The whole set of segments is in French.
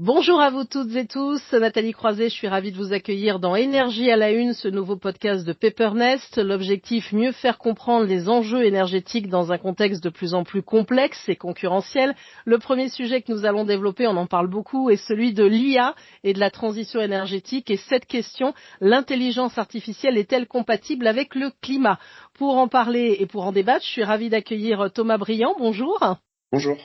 Bonjour à vous toutes et tous, Nathalie Croiset, je suis ravie de vous accueillir dans Énergie à la Une, ce nouveau podcast de Peppernest. L'objectif, mieux faire comprendre les enjeux énergétiques dans un contexte de plus en plus complexe et concurrentiel. Le premier sujet que nous allons développer, on en parle beaucoup, est celui de l'IA et de la transition énergétique. Et cette question, l'intelligence artificielle est-elle compatible avec le climat? Pour en parler et pour en débattre, je suis ravie d'accueillir Thomas Briand. Bonjour. Bonjour.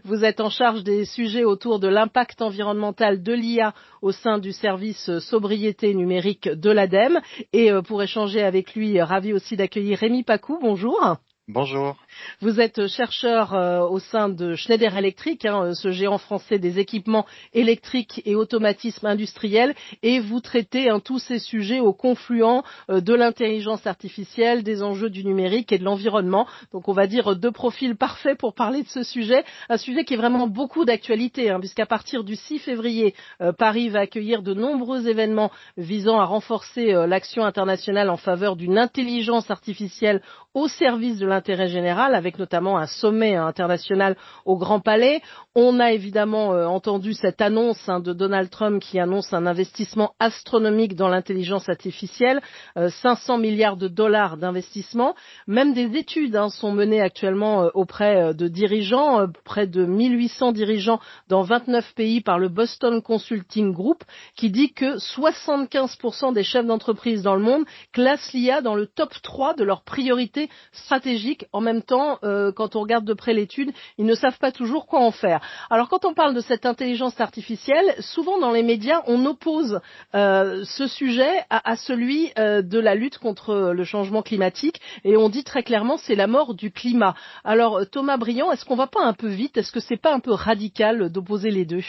Vous êtes en charge des sujets autour de l'impact environnemental de l'IA au sein du service sobriété numérique de l'ADEME. Et pour échanger avec lui, ravi aussi d'accueillir Rémi Pacou. Bonjour. Bonjour. Vous êtes chercheur au sein de Schneider Electric, ce géant français des équipements électriques et automatismes industriels, et vous traitez tous ces sujets au confluent de l'intelligence artificielle, des enjeux du numérique et de l'environnement. Donc on va dire deux profils parfaits pour parler de ce sujet, un sujet qui est vraiment beaucoup d'actualité, puisqu'à partir du 6 février, Paris va accueillir de nombreux événements visant à renforcer l'action internationale en faveur d'une intelligence artificielle au service de l'intérêt général, avec notamment un sommet international au Grand Palais. On a évidemment entendu cette annonce de Donald Trump qui annonce un investissement astronomique dans l'intelligence artificielle, 500 milliards de dollars d'investissement. Même des études sont menées actuellement auprès de dirigeants, près de 1800 dirigeants dans 29 pays par le Boston Consulting Group, qui dit que 75% des chefs d'entreprise dans le monde classent l'IA dans le top 3 de leurs priorités stratégiques. En même temps, quand on regarde de près l'étude, ils ne savent pas toujours quoi en faire. Alors quand on parle de cette intelligence artificielle, souvent dans les médias, on oppose ce sujet à celui de la lutte contre le changement climatique, et on dit très clairement c'est la mort du climat. Alors Thomas Briand, est-ce qu'on va pas un peu vite? Est-ce que c'est pas un peu radical d'opposer les deux?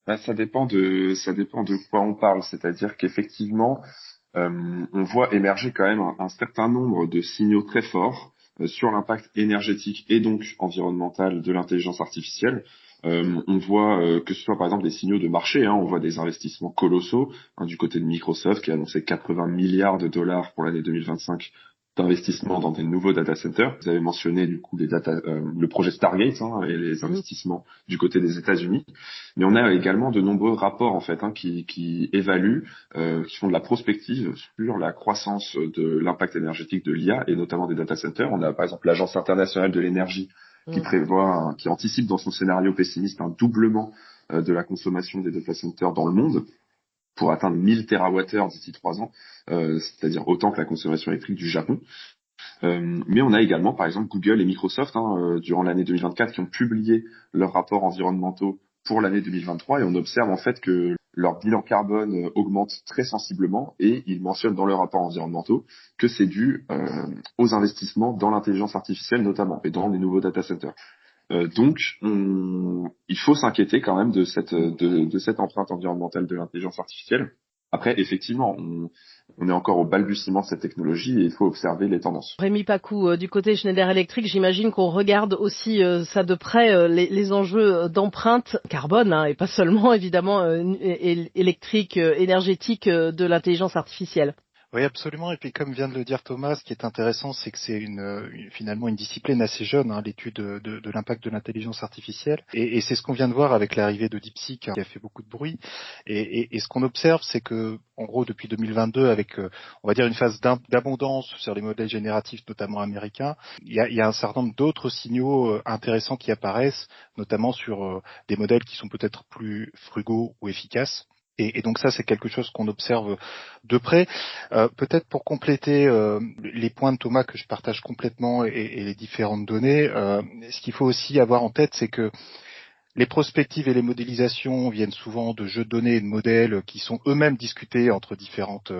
Ça dépend de quoi on parle. C'est-à-dire qu'effectivement, on voit émerger quand même un certain nombre de signaux très forts sur l'impact énergétique et donc environnemental de l'intelligence artificielle. On voit que ce soit par exemple des signaux de marché, on voit des investissements colossaux du côté de Microsoft qui a annoncé 80 milliards de dollars pour l'année 2025 d'investissement dans des nouveaux data centers. Vous avez mentionné du coup le projet Stargate et les investissements du côté des États-Unis. Mais on a également de nombreux rapports en fait qui évaluent, qui font de la prospective sur la croissance de l'impact énergétique de l'IA et notamment des data centers. On a par exemple l'Agence internationale de l'énergie qui anticipe dans son scénario pessimiste un doublement de la consommation des data centers dans le monde pour atteindre 1000 TWh d'ici 3 ans, c'est-à-dire autant que la consommation électrique du Japon. Mais on a également, par exemple, Google et Microsoft, durant l'année 2024, qui ont publié leurs rapports environnementaux pour l'année 2023, et on observe en fait que leur bilan carbone augmente très sensiblement, et ils mentionnent dans leurs rapports environnementaux que c'est dû aux investissements dans l'intelligence artificielle notamment, et dans les nouveaux data centers. Donc, il faut s'inquiéter quand même de cette empreinte environnementale de l'intelligence artificielle. Après, effectivement, on est encore au balbutiement de cette technologie et il faut observer les tendances. Rémi Pacou, du côté Schneider Electric, j'imagine qu'on regarde aussi ça de près, les enjeux d'empreinte carbone, et pas seulement évidemment électrique, énergétique de l'intelligence artificielle. Oui, absolument. Et puis, comme vient de le dire Thomas, ce qui est intéressant, c'est que c'est finalement une discipline assez jeune, l'étude de l'impact de l'intelligence artificielle. Et c'est ce qu'on vient de voir avec l'arrivée de DeepSeek, qui a fait beaucoup de bruit. Et ce qu'on observe, c'est que, en gros, depuis 2022, avec, on va dire, une phase d'abondance sur les modèles génératifs, notamment américains, il y a un certain nombre d'autres signaux intéressants qui apparaissent, notamment sur des modèles qui sont peut-être plus frugaux ou efficaces. Et donc ça, c'est quelque chose qu'on observe de près. Peut-être pour compléter les points de Thomas que je partage complètement et les différentes données, ce qu'il faut aussi avoir en tête, c'est que les prospectives et les modélisations viennent souvent de jeux de données et de modèles qui sont eux-mêmes discutés entre différentes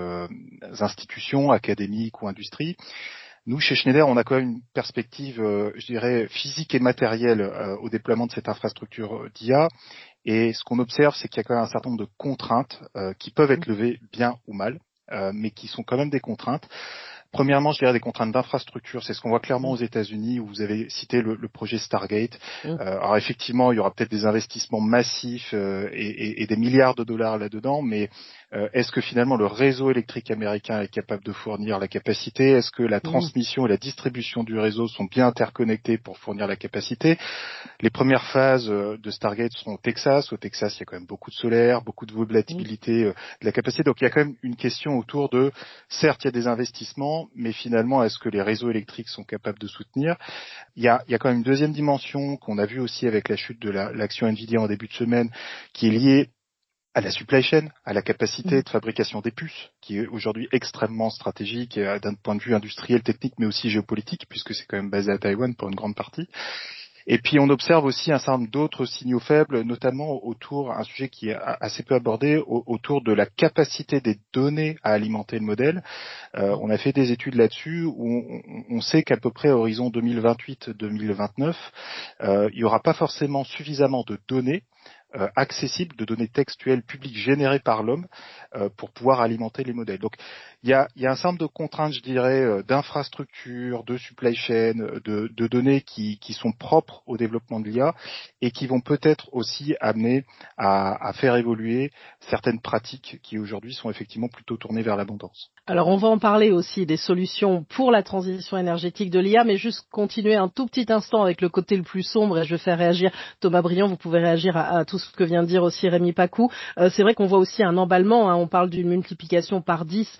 institutions, académiques ou industries. Nous, chez Schneider, on a quand même une perspective, je dirais, physique et matérielle au déploiement de cette infrastructure d'IA. Et ce qu'on observe, c'est qu'il y a quand même un certain nombre de contraintes qui peuvent être levées bien ou mal, mais qui sont quand même des contraintes. Premièrement, je dirais des contraintes d'infrastructure. C'est ce qu'on voit clairement aux États-Unis, où vous avez cité le projet Stargate. Alors effectivement, il y aura peut-être des investissements massifs et des milliards de dollars là-dedans, mais Est-ce que finalement le réseau électrique américain est capable de fournir la capacité? Est-ce que la transmission et la distribution du réseau sont bien interconnectés pour fournir la capacité? Les premières phases de Stargate seront au Texas. Au Texas, il y a quand même beaucoup de solaire, beaucoup de volatilité de la capacité. Donc il y a quand même une question autour de, certes, il y a des investissements, mais finalement, est-ce que les réseaux électriques sont capables de soutenir? Il y a quand même une deuxième dimension qu'on a vue aussi avec la chute de l'action Nvidia en début de semaine, qui est liée à la supply chain, à la capacité de fabrication des puces, qui est aujourd'hui extrêmement stratégique d'un point de vue industriel, technique, mais aussi géopolitique, puisque c'est quand même basé à Taïwan pour une grande partie. Et puis on observe aussi un certain nombre d'autres signaux faibles, notamment autour, un sujet qui est assez peu abordé, autour de la capacité des données à alimenter le modèle. On a fait des études là-dessus où on sait qu'à peu près à horizon 2028-2029, il n'y aura pas forcément suffisamment de données accessibles, de données textuelles publiques générées par l'homme pour pouvoir alimenter les modèles. Donc il y a un certain nombre de contraintes, je dirais, d'infrastructures, de supply chain, de données qui sont propres au développement de l'IA et qui vont peut-être aussi amener à faire évoluer certaines pratiques qui aujourd'hui sont effectivement plutôt tournées vers l'abondance. Alors on va en parler aussi des solutions pour la transition énergétique de l'IA, mais juste continuer un tout petit instant avec le côté le plus sombre, et je vais faire réagir Thomas Briand, vous pouvez réagir à tout ce que vient de dire aussi Rémi Pacou. C'est vrai qu'on voit aussi un emballement, on parle d'une multiplication par 10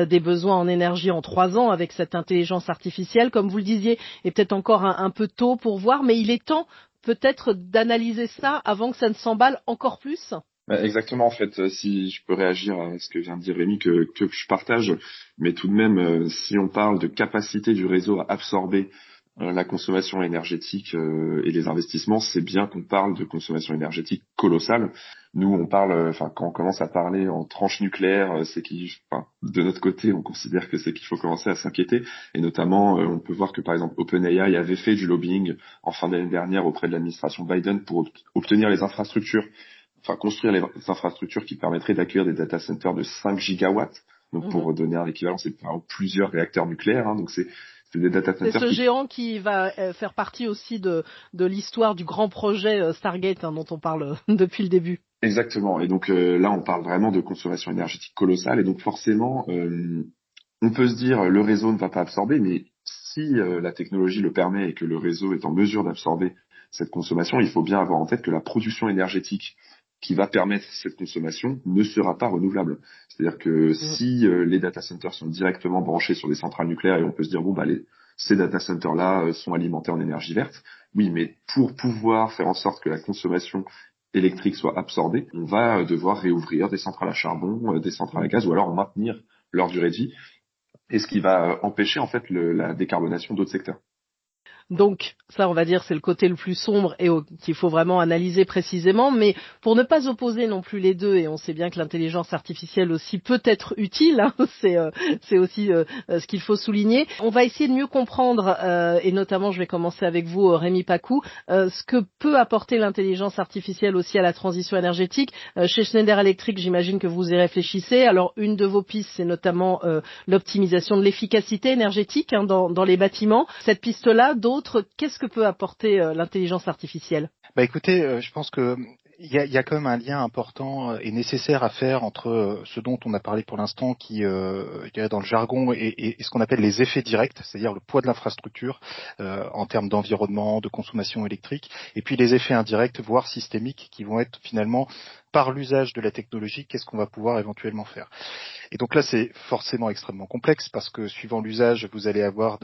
des besoins en énergie en 3 ans avec cette intelligence artificielle, comme vous le disiez, et peut-être encore un peu tôt pour voir, mais il est temps peut-être d'analyser ça avant que ça ne s'emballe encore plus. Exactement, en fait, si je peux réagir à ce que vient de dire Rémi, que je partage, mais tout de même, si on parle de capacité du réseau à absorber la consommation énergétique et les investissements, c'est bien qu'on parle de consommation énergétique colossale. Nous, on parle, quand on commence à parler en tranche nucléaire, de notre côté, on considère que c'est qu'il faut commencer à s'inquiéter. Et notamment, on peut voir que par exemple, OpenAI avait fait du lobbying en fin d'année dernière auprès de l'administration Biden pour obtenir les infrastructures. Construire les infrastructures qui permettraient d'accueillir des data centers de 5 gigawatts. Donc, pour donner un équivalent, c'est plusieurs réacteurs nucléaires. Donc, c'est des data centers. C'est ce géant qui va faire partie aussi de l'histoire du grand projet Stargate dont on parle depuis le début. Exactement. Et donc, là, on parle vraiment de consommation énergétique colossale. Et donc, forcément, on peut se dire le réseau ne va pas absorber, mais si la technologie le permet et que le réseau est en mesure d'absorber cette consommation, il faut bien avoir en tête que la production énergétique qui va permettre cette consommation ne sera pas renouvelable. C'est-à-dire que si les data centers sont directement branchés sur des centrales nucléaires et on peut se dire ces data centers-là sont alimentés en énergie verte, oui, mais pour pouvoir faire en sorte que la consommation électrique soit absorbée, on va devoir réouvrir des centrales à charbon, des centrales à gaz ou alors maintenir leur durée de vie, et ce qui va empêcher en fait la décarbonation d'autres secteurs. Donc, ça, on va dire, c'est le côté le plus sombre et qu'il faut vraiment analyser précisément. Mais pour ne pas opposer non plus les deux, et on sait bien que l'intelligence artificielle aussi peut être utile, c'est aussi ce qu'il faut souligner. On va essayer de mieux comprendre, et notamment, je vais commencer avec vous, Rémi Pacou, ce que peut apporter l'intelligence artificielle aussi à la transition énergétique. Chez Schneider Electric, j'imagine que vous y réfléchissez. Alors, une de vos pistes, c'est notamment l'optimisation de l'efficacité énergétique dans les bâtiments. Cette piste-là, qu'est-ce que peut apporter l'intelligence artificielle ? Écoutez, je pense que il y a quand même un lien important et nécessaire à faire entre ce dont on a parlé pour l'instant, qui je dirais dans le jargon et ce qu'on appelle les effets directs, c'est-à-dire le poids de l'infrastructure en termes d'environnement, de consommation électrique, et puis les effets indirects, voire systémiques, qui vont être finalement par l'usage de la technologie, qu'est-ce qu'on va pouvoir éventuellement faire. Et donc là, c'est forcément extrêmement complexe parce que suivant l'usage, vous allez avoir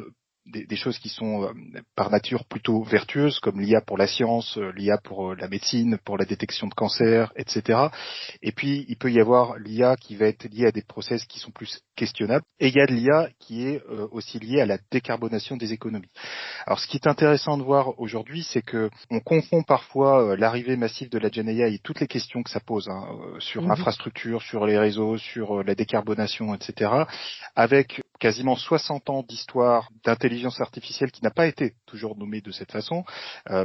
des choses qui sont par nature plutôt vertueuses, comme l'IA pour la science, l'IA pour la médecine, pour la détection de cancer, etc. Et puis, il peut y avoir l'IA qui va être liée à des process qui sont plus questionnables. Et il y a de l'IA qui est aussi liée à la décarbonation des économies. Alors, ce qui est intéressant de voir aujourd'hui, c'est que on confond parfois l'arrivée massive de la Gen AI et toutes les questions que ça pose sur l'infrastructure, sur les réseaux, sur la décarbonation, etc., avec quasiment 60 ans d'histoire d'intelligence artificielle qui n'a pas été toujours nommée de cette façon,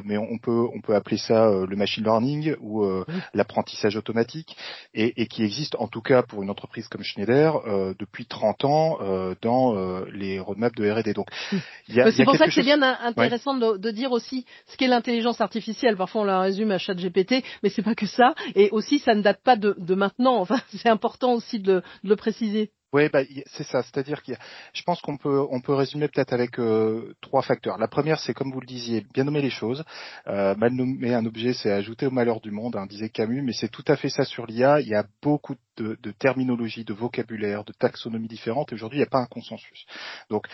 mais on peut appeler ça le machine learning ou l'apprentissage automatique, et qui existe en tout cas pour une entreprise comme Schneider depuis 30 ans dans les roadmaps de R&D. Donc c'est pour ça que c'est bien intéressant de dire aussi ce qu'est l'intelligence artificielle. Parfois on la résume à ChatGPT, mais c'est pas que ça. Et aussi ça ne date pas de maintenant. Enfin, c'est important aussi de le préciser. Oui, c'est ça. C'est-à-dire je pense qu'on peut résumer peut-être avec 3 facteurs. La première, c'est comme vous le disiez, bien nommer les choses. Mal nommer un objet, c'est ajouter au malheur du monde, disait Camus, mais c'est tout à fait ça sur l'IA. Il y a beaucoup de terminologie, de vocabulaire, de taxonomie différentes, et aujourd'hui, il n'y a pas un consensus. Donc,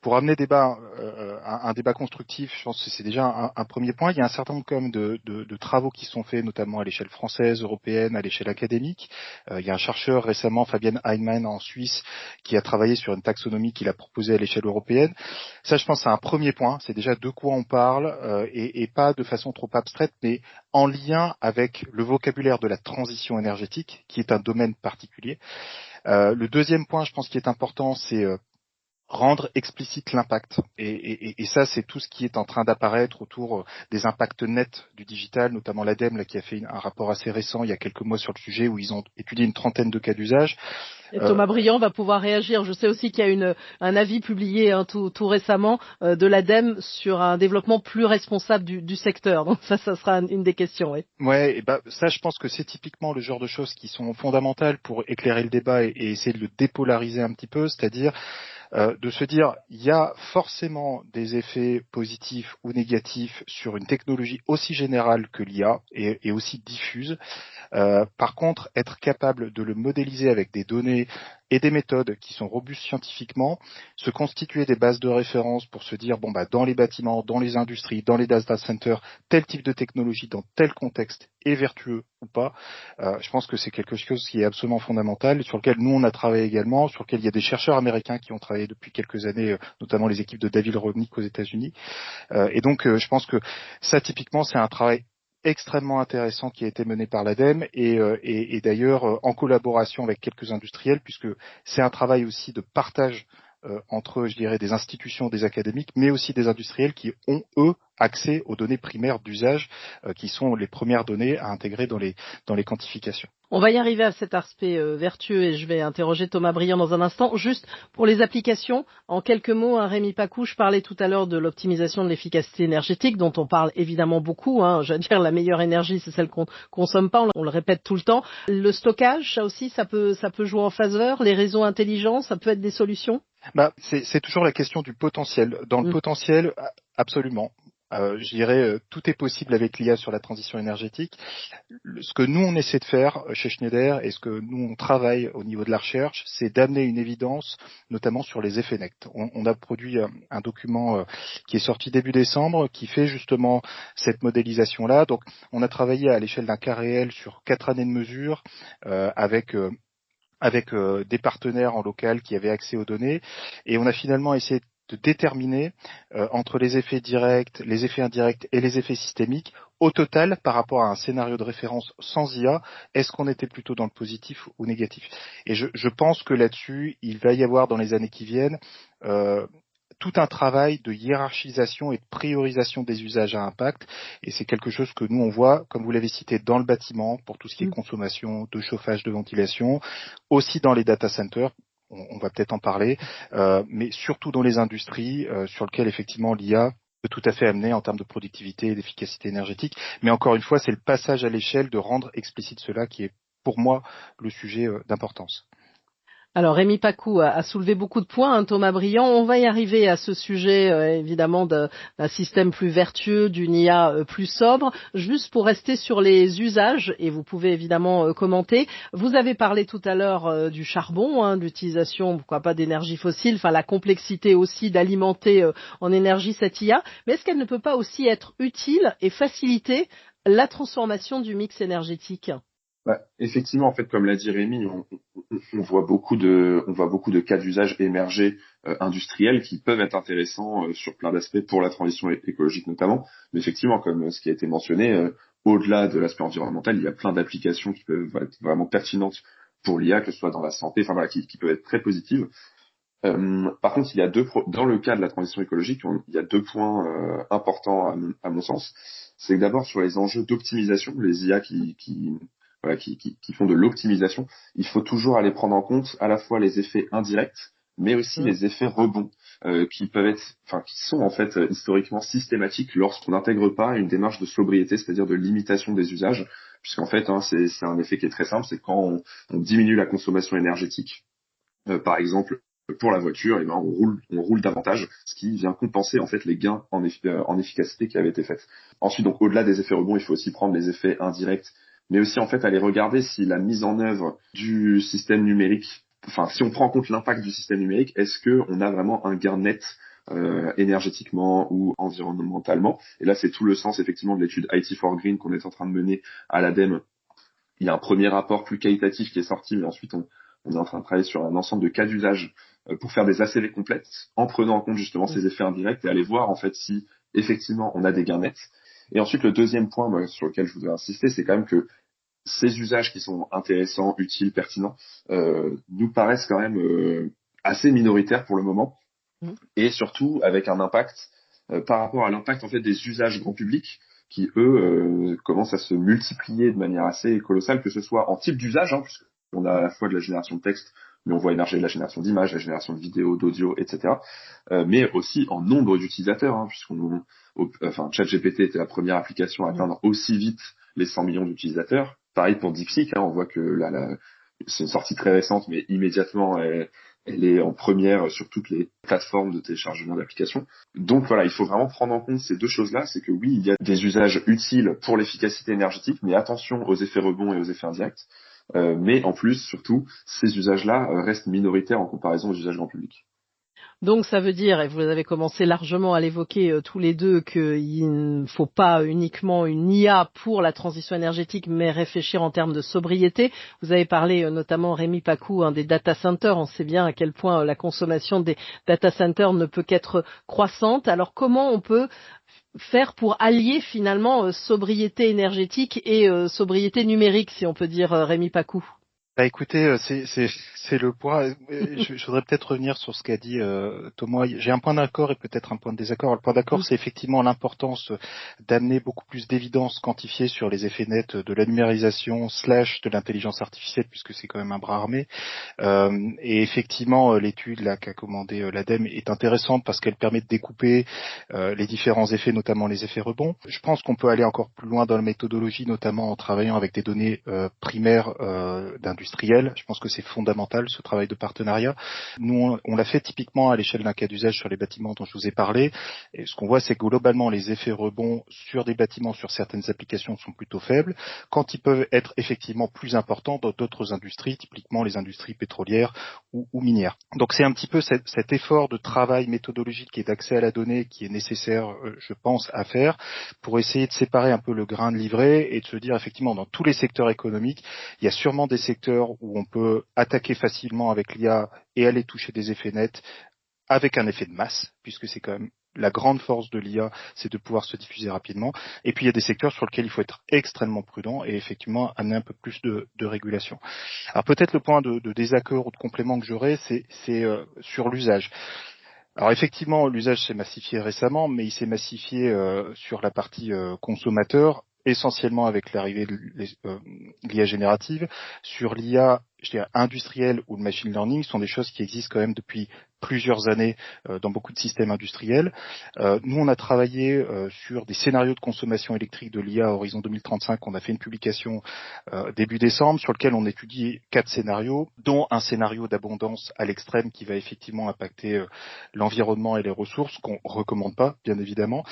pour amener un débat constructif, je pense que c'est déjà un premier point. Il y a un certain nombre quand même de travaux qui sont faits, notamment à l'échelle française, européenne, à l'échelle académique. Il y a un chercheur récemment, Fabienne Heinemann en Suisse, qui a travaillé sur une taxonomie qu'il a proposée à l'échelle européenne. Ça, je pense, c'est un premier point. C'est déjà de quoi on parle, et pas de façon trop abstraite, mais en lien avec le vocabulaire de la transition énergétique, qui est un domaine particulier. Le deuxième point, je pense, qui est important, c'est rendre explicite l'impact. Et ça, c'est tout ce qui est en train d'apparaître autour des impacts nets du digital, notamment l'ADEME, là, qui a fait un rapport assez récent, il y a quelques mois, sur le sujet, où ils ont étudié une trentaine de cas d'usage. Et Thomas Briand va pouvoir réagir. Je sais aussi qu'il y a un avis publié tout récemment de l'ADEME sur un développement plus responsable du secteur. Donc ça sera une des questions. Oui. Ouais, ça, je pense que c'est typiquement le genre de choses qui sont fondamentales pour éclairer le débat et essayer de le dépolariser un petit peu, c'est-à-dire de se dire, il y a forcément des effets positifs ou négatifs sur une technologie aussi générale que l'IA et aussi diffuse. Par contre, être capable de le modéliser avec des données et des méthodes qui sont robustes scientifiquement, se constituer des bases de référence pour se dire, dans les bâtiments, dans les industries, dans les data centers, tel type de technologie dans tel contexte est vertueux ou pas, je pense que c'est quelque chose qui est absolument fondamental, sur lequel nous on a travaillé également, sur lequel il y a des chercheurs américains qui ont travaillé depuis quelques années, notamment les équipes de David Robnick aux États-Unis. Et donc, je pense que ça, typiquement, c'est un travail extrêmement intéressant qui a été mené par l'ADEME et d'ailleurs en collaboration avec quelques industriels, puisque c'est un travail aussi de partage entre, je dirais, des institutions, des académiques, mais aussi des industriels qui ont, eux, accès aux données primaires d'usage, qui sont les premières données à intégrer dans les quantifications. On va y arriver à cet aspect vertueux et je vais interroger Thomas Briand dans un instant. Juste pour les applications, en quelques mots, Rémi Pacouche parlait tout à l'heure de l'optimisation de l'efficacité énergétique, dont on parle évidemment beaucoup. Je veux dire, la meilleure énergie, c'est celle qu'on consomme pas, on le répète tout le temps. Le stockage, ça aussi, ça peut jouer en faveur. Les réseaux intelligents, ça peut être des solutions. C'est toujours la question du potentiel. Dans le potentiel, absolument. Je dirais, tout est possible avec l'IA sur la transition énergétique. Ce que nous, on essaie de faire chez Schneider et ce que nous, on travaille au niveau de la recherche, c'est d'amener une évidence, notamment sur les effets nets. On a produit un document qui est sorti début décembre, qui fait justement cette modélisation-là. Donc, on a travaillé à l'échelle d'un cas réel sur 4 années de mesure avec des partenaires en local qui avaient accès aux données, et on a finalement essayé de déterminer entre les effets directs, les effets indirects et les effets systémiques, au total, par rapport à un scénario de référence sans IA, est-ce qu'on était plutôt dans le positif ou négatif? Et je pense que là-dessus, il va y avoir dans les années qui viennent tout un travail de hiérarchisation et de priorisation des usages à impact, et c'est quelque chose que nous on voit, comme vous l'avez cité, dans le bâtiment, pour tout ce qui est consommation, de chauffage, de ventilation, aussi dans les data centers, on va peut-être en parler, mais surtout dans les industries, sur lesquelles effectivement l'IA peut tout à fait amener en termes de productivité et d'efficacité énergétique, mais encore une fois, c'est le passage à l'échelle de rendre explicite cela qui est pour moi le sujet d'importance. Alors Rémi Pacou a soulevé beaucoup de points, Thomas Briand. On va y arriver à ce sujet évidemment d'un système plus vertueux, d'une IA plus sobre. Juste pour rester sur les usages, et vous pouvez évidemment commenter, vous avez parlé tout à l'heure du charbon, de l'utilisation, pourquoi pas, d'énergie fossile, enfin la complexité aussi d'alimenter en énergie cette IA, mais est-ce qu'elle ne peut pas aussi être utile et faciliter la transformation du mix énergétique ? Effectivement, en fait, comme l'a dit Rémi, on voit beaucoup de cas d'usage émerger industriels qui peuvent être intéressants sur plein d'aspects pour la transition écologique notamment. Mais effectivement, comme ce qui a été mentionné, au-delà de l'aspect environnemental, il y a plein d'applications qui peuvent être vraiment pertinentes pour l'IA, que ce soit dans la santé, enfin voilà, qui peuvent être très positives. Par contre, il y a dans le cas de la transition écologique, il y a deux points importants à mon sens. C'est que d'abord sur les enjeux d'optimisation, les IA voilà, qui font de l'optimisation, il faut toujours aller prendre en compte à la fois les effets indirects, mais aussi les effets rebonds, qui peuvent être, enfin, qui sont en fait historiquement systématiques lorsqu'on n'intègre pas une démarche de sobriété, c'est-à-dire de limitation des usages, puisqu'en fait, hein, c'est un effet qui est très simple, c'est quand on diminue la consommation énergétique, par exemple pour la voiture, et ben on roule davantage, ce qui vient compenser en fait les gains en efficacité qui avaient été faits. Ensuite, donc au-delà des effets rebonds, il faut aussi prendre les effets indirects, mais aussi en fait aller regarder si la mise en œuvre du système numérique, enfin si on prend en compte l'impact du système numérique, est-ce que on a vraiment un gain net énergétiquement ou environnementalement. Et là, c'est tout le sens effectivement de l'étude IT4Green qu'on est en train de mener à l'ADEME. Il y a un premier rapport plus qualitatif qui est sorti, mais ensuite on est en train de travailler sur un ensemble de cas d'usage pour faire des ACV complètes en prenant en compte justement ces effets indirects et aller voir en fait si effectivement on a des gains nets. Et ensuite le deuxième point sur lequel je voudrais insister, c'est quand même que ces usages qui sont intéressants, utiles, pertinents, nous paraissent quand même assez minoritaires pour le moment, et surtout avec un impact par rapport à l'impact en fait des usages grand public qui eux commencent à se multiplier de manière assez colossale, que ce soit en type d'usage, hein, puisqu'on a à la fois de la génération de texte, mais on voit émerger de la génération d'images, la génération de vidéos, d'audio, etc. Mais aussi en nombre d'utilisateurs, hein, enfin ChatGPT était la première application à atteindre aussi vite les 100 millions d'utilisateurs. Pareil pour DeepSeek, hein, on voit que là, c'est une sortie très récente, mais immédiatement elle est en première sur toutes les plateformes de téléchargement d'applications. Donc voilà, il faut vraiment prendre en compte ces deux choses-là, c'est que oui, il y a des usages utiles pour l'efficacité énergétique, mais attention aux effets rebonds et aux effets indirects. Mais en plus, surtout, ces usages-là restent minoritaires en comparaison aux usages grand public. Donc ça veut dire, et vous avez commencé largement à l'évoquer tous les deux, qu'il ne faut pas uniquement une IA pour la transition énergétique, mais réfléchir en termes de sobriété. Vous avez parlé notamment, Rémi Pacou, des data centers. On sait bien à quel point la consommation des data centers ne peut qu'être croissante. Alors comment on peut faire pour allier finalement sobriété énergétique et sobriété numérique, si on peut dire, Rémi Pacou? Bah écoutez, c'est le point. Je voudrais peut-être revenir sur ce qu'a dit Thomas. J'ai un point d'accord et peut-être un point de désaccord. Le point d'accord, c'est effectivement l'importance d'amener beaucoup plus d'évidence quantifiée sur les effets nets de la numérisation / de l'intelligence artificielle, puisque c'est quand même un bras armé. Et effectivement, l'étude là qu'a commandée l'ADEME est intéressante parce qu'elle permet de découper les différents effets, notamment les effets rebonds. Je pense qu'on peut aller encore plus loin dans la méthodologie, notamment en travaillant avec des données primaires d'industriels. Je pense que c'est fondamental, ce travail de partenariat. Nous, on l'a fait typiquement à l'échelle d'un cas d'usage sur les bâtiments dont je vous ai parlé. Et ce qu'on voit, c'est que globalement, les effets rebonds sur des bâtiments, sur certaines applications, sont plutôt faibles, quand ils peuvent être effectivement plus importants dans d'autres industries, typiquement les industries pétrolières ou minières. Donc c'est un petit peu cet effort de travail méthodologique et d'accès à la donnée qui est nécessaire, je pense, à faire pour essayer de séparer un peu le grain de livret et de se dire effectivement dans tous les secteurs économiques, il y a sûrement des secteurs où on peut attaquer facilement avec l'IA et aller toucher des effets nets avec un effet de masse, puisque c'est quand même la grande force de l'IA, c'est de pouvoir se diffuser rapidement. Et puis il y a des secteurs sur lesquels il faut être extrêmement prudent et effectivement amener un peu plus de régulation. Alors peut-être le point de désaccord ou de complément que j'aurais, c'est sur l'usage. Alors effectivement, l'usage s'est massifié récemment, mais il s'est massifié sur la partie consommateur, essentiellement avec l'arrivée de l'IA générative. Sur l'IA, je dirais, industrielle ou le machine learning, sont des choses qui existent quand même depuis plusieurs années dans beaucoup de systèmes industriels. Nous, on a travaillé sur des scénarios de consommation électrique de l'IA à horizon 2035. On a fait une publication début décembre sur lequel on étudie 4 scénarios, dont un scénario d'abondance à l'extrême qui va effectivement impacter l'environnement et les ressources, qu'on recommande pas, bien évidemment,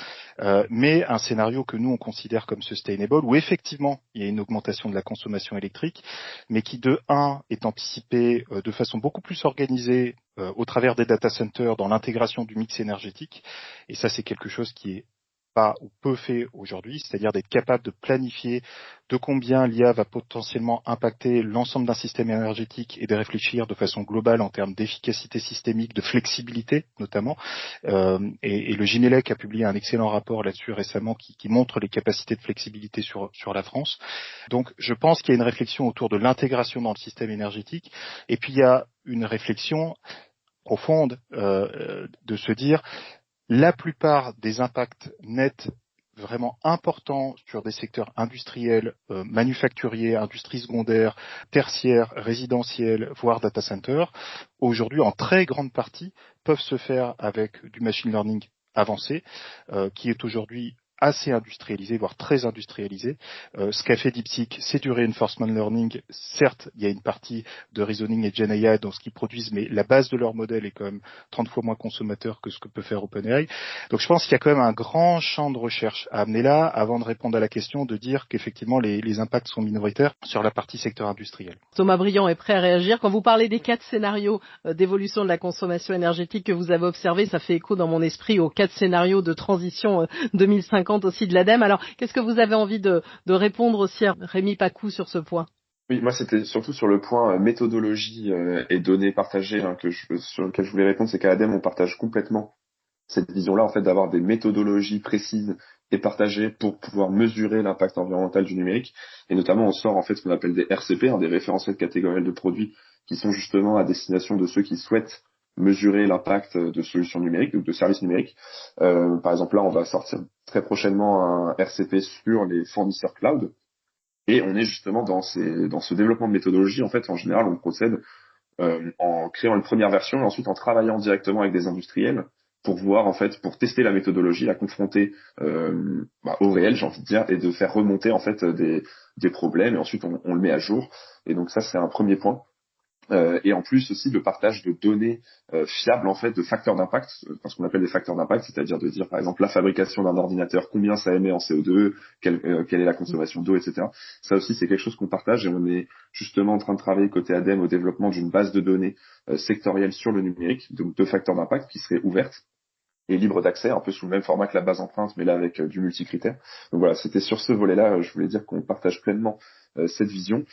mais un scénario que nous, on considère comme sustainable, où effectivement, il y a une augmentation de la consommation électrique, mais qui, de un, est anticipé de façon beaucoup plus organisée au travers des data centers dans l'intégration du mix énergétique. Et ça, c'est quelque chose qui est pas ou peu fait aujourd'hui, c'est-à-dire d'être capable de planifier de combien l'IA va potentiellement impacter l'ensemble d'un système énergétique et de réfléchir de façon globale en termes d'efficacité systémique, de flexibilité notamment. Et le GIMELEC a publié un excellent rapport là-dessus récemment qui montre les capacités de flexibilité sur la France. Donc je pense qu'il y a une réflexion autour de l'intégration dans le système énergétique. Et puis il y a une réflexion, profonde de se dire la plupart des impacts nets vraiment importants sur des secteurs industriels, manufacturiers, industrie secondaire, tertiaire, résidentielle, voire data center, aujourd'hui en très grande partie peuvent se faire avec du machine learning avancé, qui est aujourd'hui assez industrialisé, voire très industrialisé. Ce qu'a fait DeepSeek, c'est du reinforcement learning. Certes, il y a une partie de reasoning et GenAI dans ce qu'ils produisent, mais la base de leur modèle est quand même 30 fois moins consommateur que ce que peut faire OpenAI. Donc je pense qu'il y a quand même un grand champ de recherche à amener là, avant de répondre à la question, de dire qu'effectivement les impacts sont minoritaires sur la partie secteur industriel. Thomas Briand est prêt à réagir. Quand vous parlez des 4 scénarios d'évolution de la consommation énergétique que vous avez observés, ça fait écho dans mon esprit aux 4 scénarios de transition 2050 aussi de l'ADEME. Alors, qu'est-ce que vous avez envie de répondre aussi à Rémi Pacou sur ce point? Oui, moi c'était surtout sur le point méthodologie et données partagées sur lequel je voulais répondre, c'est qu'à l'ADEME on partage complètement cette vision-là, en fait, d'avoir des méthodologies précises et partagées pour pouvoir mesurer l'impact environnemental du numérique. Et notamment, on sort en fait ce qu'on appelle des RCP, des référentiels catégoriels de produits, qui sont justement à destination de ceux qui souhaitent mesurer l'impact de solutions numériques ou de services numériques. Par exemple, là, on va sortir très prochainement un RCP sur les fournisseurs cloud. Et on est justement dans ce développement de méthodologie. En fait, en général, on procède en créant une première version et ensuite en travaillant directement avec des industriels pour voir, en fait, pour tester la méthodologie, la confronter au réel, j'ai envie de dire, et de faire remonter en fait des problèmes. Et ensuite, on le met à jour. Et donc ça, c'est un premier point. Et en plus aussi le partage de données fiables en fait de facteurs d'impact, ce qu'on appelle des facteurs d'impact, c'est-à-dire de dire par exemple la fabrication d'un ordinateur, combien ça émet en CO2, quelle est la consommation d'eau, etc. Ça aussi c'est quelque chose qu'on partage et on est justement en train de travailler côté ADEME au développement d'une base de données sectorielle sur le numérique, donc de facteurs d'impact qui seraient ouvertes et libre d'accès, un peu sous le même format que la base empreinte, mais là avec du multicritère. Donc voilà, c'était sur ce volet-là, je voulais dire qu'on partage pleinement cette vision.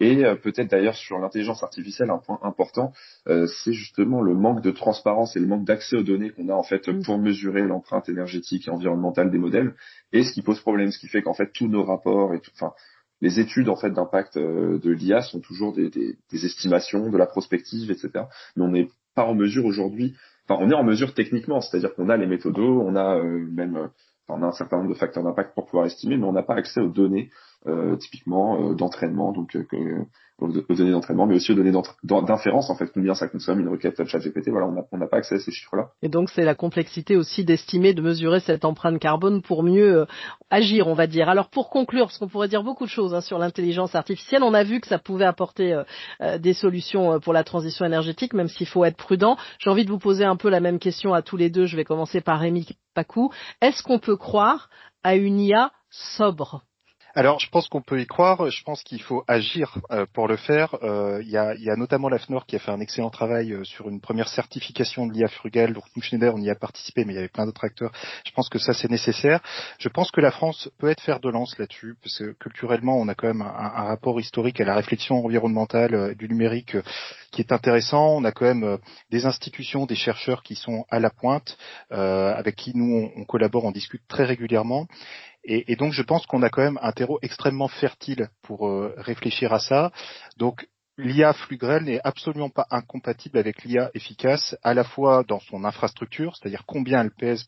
Et peut-être d'ailleurs sur l'intelligence artificielle, un point important, c'est justement le manque de transparence et le manque d'accès aux données qu'on a en fait pour mesurer l'empreinte énergétique et environnementale des modèles, et ce qui pose problème, ce qui fait qu'en fait tous nos rapports et les études en fait d'impact de l'IA sont toujours des estimations, de la prospective, etc. Mais on n'est pas en mesure aujourd'hui. Enfin, on est en mesure techniquement, c'est-à-dire qu'on a les méthodos, on a on a un certain nombre de facteurs d'impact pour pouvoir estimer, mais on n'a pas accès aux données, typiquement d'entraînement, donc aux données d'entraînement, mais aussi aux données d'inférence, en fait, combien ça consomme une requête ChatGPT. Voilà, on n'a pas accès à ces chiffres-là. Et donc c'est la complexité aussi d'estimer, de mesurer cette empreinte carbone pour mieux agir, on va dire. Alors pour conclure, parce qu'on pourrait dire beaucoup de choses sur l'intelligence artificielle, on a vu que ça pouvait apporter des solutions pour la transition énergétique, même s'il faut être prudent. J'ai envie de vous poser un peu la même question à tous les deux. Je vais commencer par Rémi Pacou. Est-ce qu'on peut croire à une IA sobre ? Alors, je pense qu'on peut y croire. Je pense qu'il faut agir pour le faire. Il y a notamment l'AFNOR qui a fait un excellent travail sur une première certification de l'IA frugale. Donc, nous, Schneider, on y a participé, mais il y avait plein d'autres acteurs. Je pense que ça, c'est nécessaire. Je pense que la France peut être fer de lance là-dessus, parce que culturellement, on a quand même un rapport historique à la réflexion environnementale du numérique qui est intéressant. On a quand même des institutions, des chercheurs qui sont à la pointe, avec qui nous, on collabore, on discute très régulièrement. Et donc, je pense qu'on a quand même un terreau extrêmement fertile pour réfléchir à ça. Donc, l'IA Flugrel n'est absolument pas incompatible avec l'IA efficace, à la fois dans son infrastructure, c'est-à-dire combien elle pèse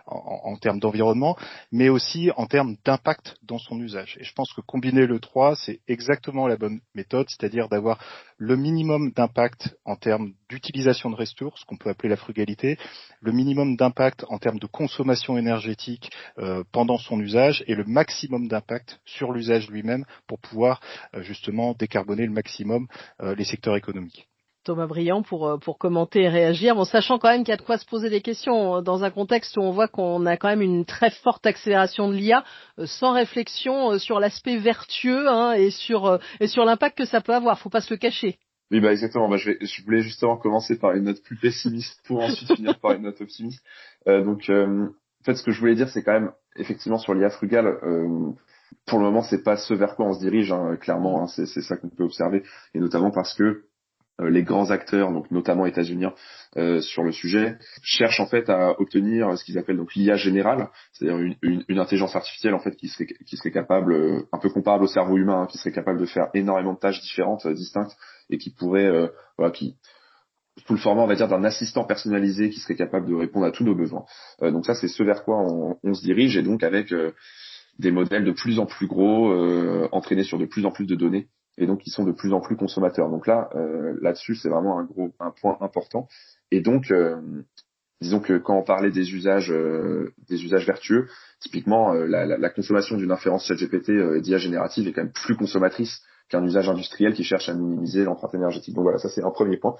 en termes d'environnement, mais aussi en termes d'impact dans son usage. Et je pense que combiner le 3, c'est exactement la bonne méthode, c'est-à-dire d'avoir le minimum d'impact en termes d'utilisation de ressources, qu'on peut appeler la frugalité, le minimum d'impact en termes de consommation énergétique pendant son usage, et le maximum d'impact sur l'usage lui-même pour pouvoir justement décarboner le maximum les secteurs économiques. Thomas Briand pour commenter et réagir, sachant quand même qu'il y a de quoi se poser des questions dans un contexte où on voit qu'on a quand même une très forte accélération de l'IA sans réflexion sur l'aspect vertueux et sur l'impact que ça peut avoir. Faut pas se le cacher. Oui, exactement. Je voulais justement commencer par une note plus pessimiste pour ensuite finir par une note optimiste. En fait, ce que je voulais dire, c'est quand même effectivement sur l'IA frugale. Pour le moment, c'est pas ce vers quoi on se dirige, clairement. C'est ça qu'on peut observer, et notamment parce que les grands acteurs, donc notamment états-uniens, sur le sujet, cherchent en fait à obtenir ce qu'ils appellent donc l'IA générale, c'est-à-dire une intelligence artificielle en fait qui serait capable, un peu comparable au cerveau humain, qui serait capable de faire énormément de tâches différentes, distinctes, et qui pourrait, sous le format, on va dire, d'un assistant personnalisé qui serait capable de répondre à tous nos besoins. Donc ça, c'est ce vers quoi on se dirige, et donc avec des modèles de plus en plus gros, entraînés sur de plus en plus de données, et donc qui sont de plus en plus consommateurs. Donc là, là-dessus, c'est vraiment un point important. Et donc, disons que quand on parlait des usages vertueux, typiquement la consommation d'une inférence ChatGPT d'IA générative est quand même plus consommatrice qu'un usage industriel qui cherche à minimiser l'empreinte énergétique. Donc voilà, ça c'est un premier point.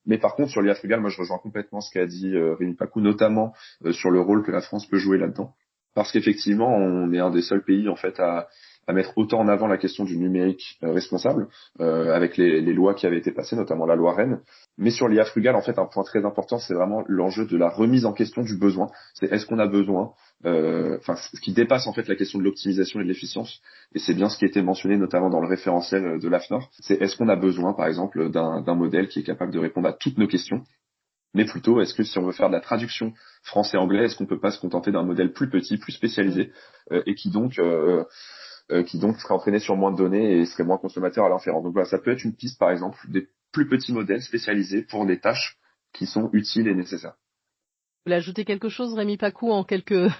Mais par contre, sur l'IA frugale, moi je rejoins complètement ce qu'a dit Rémi Pacou, notamment sur le rôle que la France peut jouer là-dedans. Parce qu'effectivement, on est un des seuls pays en fait à mettre autant en avant la question du numérique responsable, avec les lois qui avaient été passées, notamment la loi REN. Mais sur l'IA frugale, en fait, un point très important, c'est vraiment l'enjeu de la remise en question du besoin. C'est est-ce qu'on a besoin, ce qui dépasse en fait la question de l'optimisation et de l'efficience. Et c'est bien ce qui a été mentionné notamment dans le référentiel de l'AFNOR. C'est est-ce qu'on a besoin, par exemple, d'un modèle qui est capable de répondre à toutes nos questions. Mais plutôt, est-ce que si on veut faire de la traduction français-anglais, est-ce qu'on peut pas se contenter d'un modèle plus petit, plus spécialisé, et qui donc serait entraîné sur moins de données et serait moins consommateur à l'inférence. Donc voilà, ça peut être une piste, par exemple, des plus petits modèles spécialisés pour des tâches qui sont utiles et nécessaires. Vous voulez ajouter quelque chose, Rémi Pacou, en quelques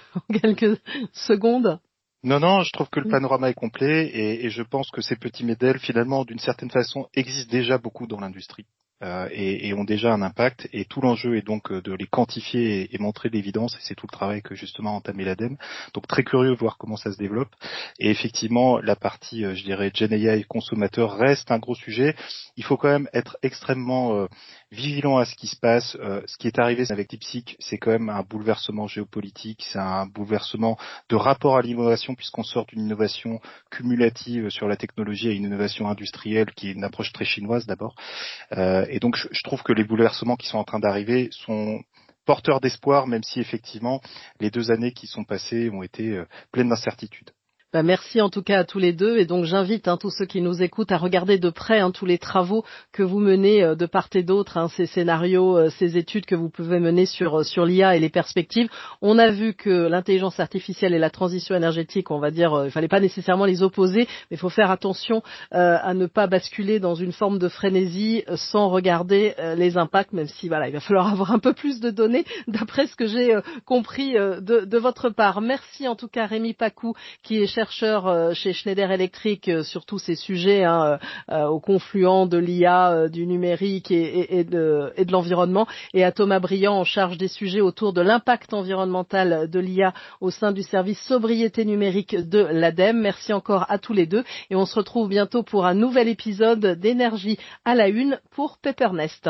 secondes? Non, je trouve que le panorama est complet et je pense que ces petits modèles, finalement, d'une certaine façon, existent déjà beaucoup dans l'industrie. Et ont déjà un impact, et tout l'enjeu est donc de les quantifier et montrer l'évidence, et c'est tout le travail que justement a entamé l'ADEME. Donc très curieux de voir comment ça se développe, et effectivement la partie, je dirais, GenAI consommateur reste un gros sujet. Il faut quand même être extrêmement vigilant à ce qui se passe. Ce qui est arrivé avec DeepSeek, c'est quand même un bouleversement géopolitique, c'est un bouleversement de rapport à l'innovation, puisqu'on sort d'une innovation cumulative sur la technologie à une innovation industrielle qui est une approche très chinoise d'abord. Et donc, je trouve que les bouleversements qui sont en train d'arriver sont porteurs d'espoir, même si effectivement les 2 années qui sont passées ont été pleines d'incertitudes. Merci en tout cas à tous les deux, et donc j'invite tous ceux qui nous écoutent à regarder de près tous les travaux que vous menez de part et d'autre, ces scénarios, ces études que vous pouvez mener sur l'IA et les perspectives. On a vu que l'intelligence artificielle et la transition énergétique, on va dire, il fallait pas nécessairement les opposer, mais il faut faire attention à ne pas basculer dans une forme de frénésie sans regarder les impacts, même si voilà, il va falloir avoir un peu plus de données d'après ce que j'ai compris de votre part. Merci en tout cas Rémi Pacou, qui est chercheur chez Schneider Electric sur tous ces sujets au confluent de l'IA, du numérique et de l'environnement, et à Thomas Briand en charge des sujets autour de l'impact environnemental de l'IA au sein du service sobriété numérique de l'ADEME. Merci encore à tous les deux, et on se retrouve bientôt pour un nouvel épisode d'Énergie à la une pour Pepper Nest.